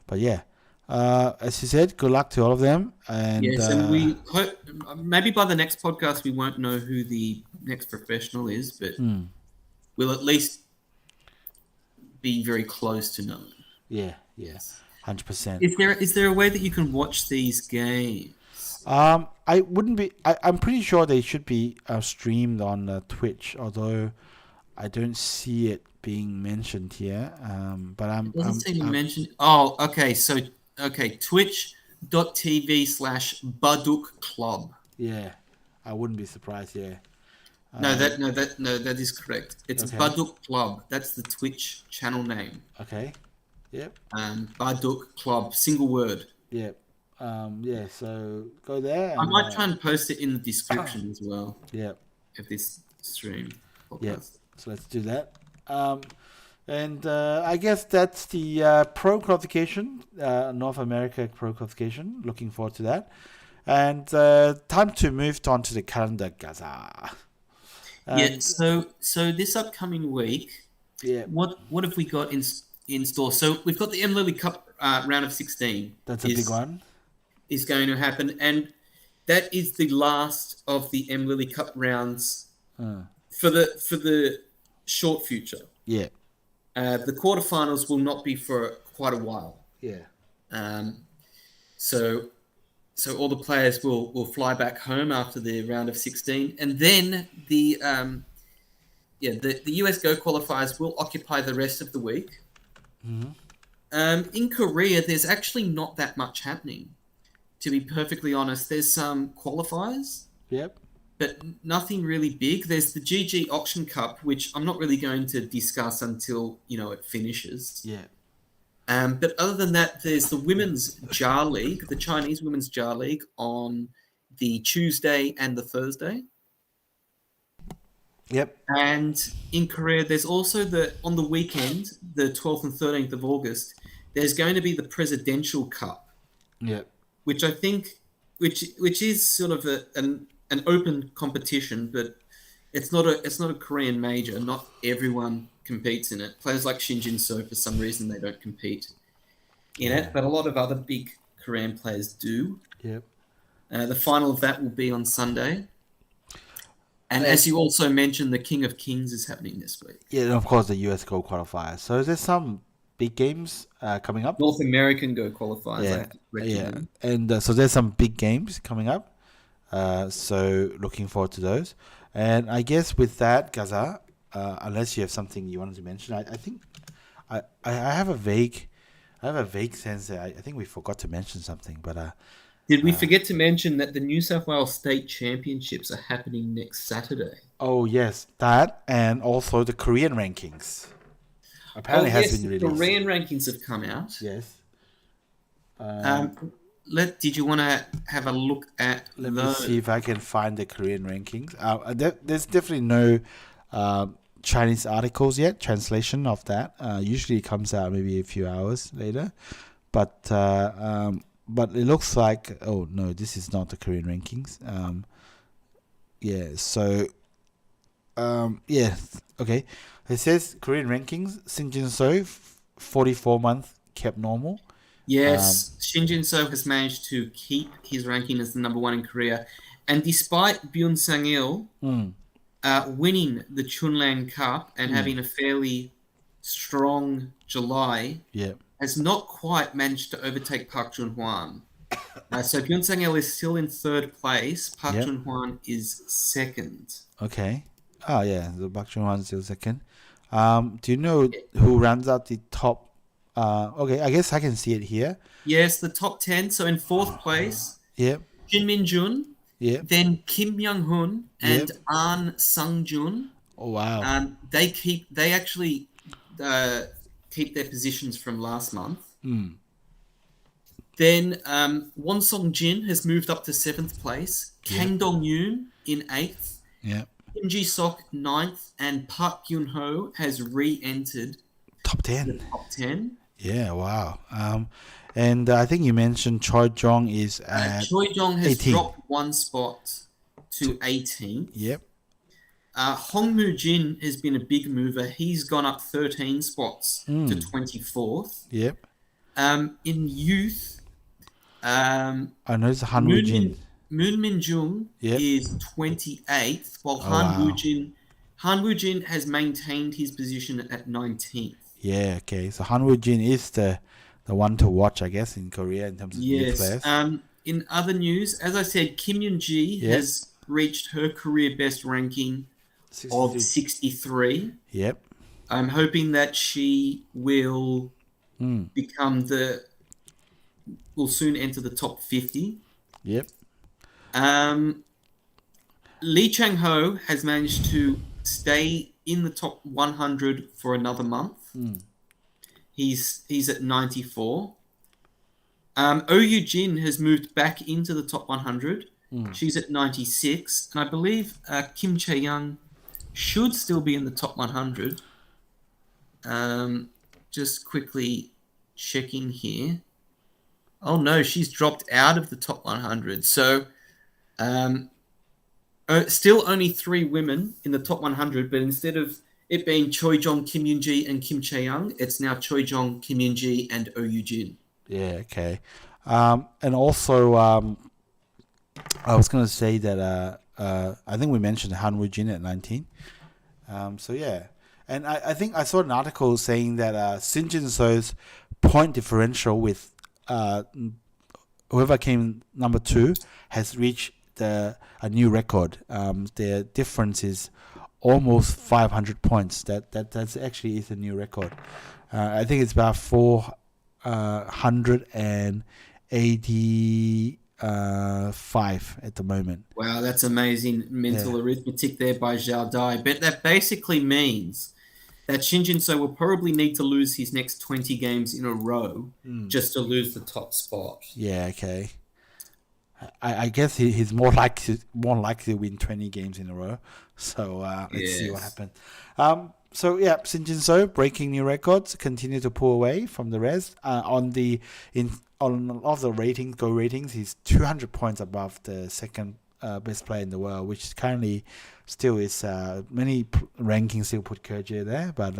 Speaker 1: But yeah, as you said, good luck to all of them. And,
Speaker 2: yes, and we hope maybe by the next podcast we won't know who the next professional is, but we'll at least be very close to knowing.
Speaker 1: Yeah, yes, 100%.
Speaker 2: Is there a way that you can watch these games?
Speaker 1: I wouldn't be. I'm pretty sure they should be streamed on Twitch, although I don't see it being mentioned here. But
Speaker 2: It doesn't seem mentioned. Oh, okay. So, twitch.tv/Baduk Club.
Speaker 1: Yeah, I wouldn't be surprised. Yeah.
Speaker 2: That is correct. It's Baduk Club. That's the Twitch channel name.
Speaker 1: Okay. Yep.
Speaker 2: Baduk Club, single word.
Speaker 1: Yep. Yeah, so go there.
Speaker 2: I might try and post it in the description as well.
Speaker 1: Yeah.
Speaker 2: Of this stream.
Speaker 1: Yeah. So let's do that. And I guess that's the pro qualification, North America pro qualification. Looking forward to that. And time to move on to the calendar, Gaza.
Speaker 2: So this upcoming week, what have we got in store? So we've got the M Lily Cup round of 16.
Speaker 1: That's a big one.
Speaker 2: is going to happen, and that is the last of the M Lily Cup rounds for the short future.
Speaker 1: Yeah.
Speaker 2: The quarterfinals will not be for quite a while.
Speaker 1: Yeah.
Speaker 2: So all the players will fly back home after the round of 16, and then the US Go qualifiers will occupy the rest of the week. In Korea, there's actually not that much happening. To be perfectly honest, there's some qualifiers.
Speaker 1: Yep.
Speaker 2: But nothing really big. There's the GG Auction Cup, which I'm not really going to discuss until, it finishes.
Speaker 1: Yeah.
Speaker 2: But other than that, there's the Women's JAR League, the Chinese Women's JAR League, on the Tuesday and the Thursday.
Speaker 1: Yep.
Speaker 2: And in Korea, there's also on the weekend, the 12th and 13th of August, there's going to be the Presidential Cup.
Speaker 1: Yep.
Speaker 2: Which I think, which is sort of an open competition, but it's not a Korean major. Not everyone competes in it. Players like Shin Jin So, for some reason, they don't compete in it, but a lot of other big Korean players do.
Speaker 1: Yep.
Speaker 2: The final of that will be on Sunday. And as you also mentioned, the King of Kings is happening this week.
Speaker 1: Yeah, and of course the US Go qualifier. So there's some big games coming up.
Speaker 2: North American Go qualifiers.
Speaker 1: Yeah. And so there's some big games coming up. So looking forward to those. And I guess with that, Gaza, unless you have something you wanted to mention, I think I have a vague sense that I think we forgot to mention something, but
Speaker 2: did we forget to mention that the New South Wales State Championships are happening next Saturday?
Speaker 1: Oh yes, that, and also the Korean rankings apparently has been released.
Speaker 2: The Korean rankings have come out.
Speaker 1: Yes.
Speaker 2: Did you want to have a look at
Speaker 1: Let me see if I can find the Korean rankings. There's definitely no Chinese articles yet, translation of that. Usually it comes out maybe a few hours later. But it looks like, oh no, this is not the Korean rankings. Okay. It says Korean rankings, Shin Jin So, 44 month kept normal.
Speaker 2: Yes, Shin Jin So has managed to keep his ranking as the number one in Korea. And despite Byun Sang-il winning the Chunlan Cup and having a fairly strong July, has not quite managed to overtake Park Jun-hwan. So Byun Sang-il is still in third place. Park Jun-hwan is second.
Speaker 1: Okay. Oh, yeah, the Park Jun-hwan is still second. Do you know who rounds out the top? Okay, I guess I can see it here.
Speaker 2: Yes, the top 10. So in fourth place,
Speaker 1: Yep.
Speaker 2: Jin Min-jun, then Kim Myung-hun and An Sung-jun.
Speaker 1: Oh, wow.
Speaker 2: They actually keep their positions from last month. Then Won Song-jin has moved up to 7th place. Kang Dong-yoon in 8th. Kim Ji-sok 9th, and Park Gyun-ho has re-entered
Speaker 1: top 10.
Speaker 2: The top 10.
Speaker 1: Yeah, wow. And I think you mentioned Choi Jong is at
Speaker 2: Choi Jong has
Speaker 1: 18.
Speaker 2: dropped one spot to 18th.
Speaker 1: Yep.
Speaker 2: Hong Moo-jin has been a big mover. He's gone up 13 spots to 24th.
Speaker 1: Yep.
Speaker 2: In youth,
Speaker 1: I know it's Han Woo-jin.
Speaker 2: Moon Min-jung is 28th, while Han Woo-jin has maintained his position at 19th.
Speaker 1: Yeah, okay. So Han Woo-jin is the one to watch, I guess, in Korea in terms of new players.
Speaker 2: In other news, as I said, Kim Yoon-ji has reached her career best ranking of 63.
Speaker 1: Yep.
Speaker 2: I'm hoping that she will become will soon enter the top 50.
Speaker 1: Yep.
Speaker 2: Lee Chang-ho has managed to stay in the top 100 for another month. He's at 94. Oh Yoo-jin has moved back into the top 100. She's at 96. And I believe Kim Chae-young should still be in the top 100. Just quickly checking here. Oh no, she's dropped out of the top 100. So still only 3 women in the top 100, but instead of it being Choi Jong, Kim Yoon-ji, and Kim Chae-young, it's now Choi Jong, Kim Yoon-ji, and Oh Yoo-jin.
Speaker 1: Yeah, okay. And also, I was going to say that I think we mentioned Han Woo-jin at 19. So yeah, and I think I saw an article saying that Shin Jin-so's point differential with whoever came number 2 has reached a new record. Their difference is almost 500 points. That's actually is a new record. I think it's about 485 at the moment.
Speaker 2: Wow, that's amazing mental arithmetic there by Zhao Dai. But that basically means that Shin Jin-so will probably need to lose his next 20 games in a row just to lose the top spot.
Speaker 1: Yeah, okay. I guess he's more likely to win 20 games in a row. So let's see what happens. So yeah, Shin Jin-so breaking new records, continue to pull away from the rest. On the ratings, Go ratings, he's 200 points above the second best player in the world, which currently still is many rankings still put Kerja there, but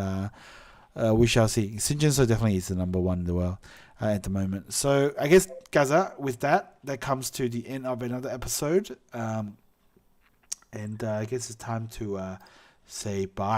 Speaker 1: we shall see. Shin Jin-so definitely is the number 1 in the world at the moment. So I guess, Gaza, with that comes to the end of another episode, and I guess it's time to say bye.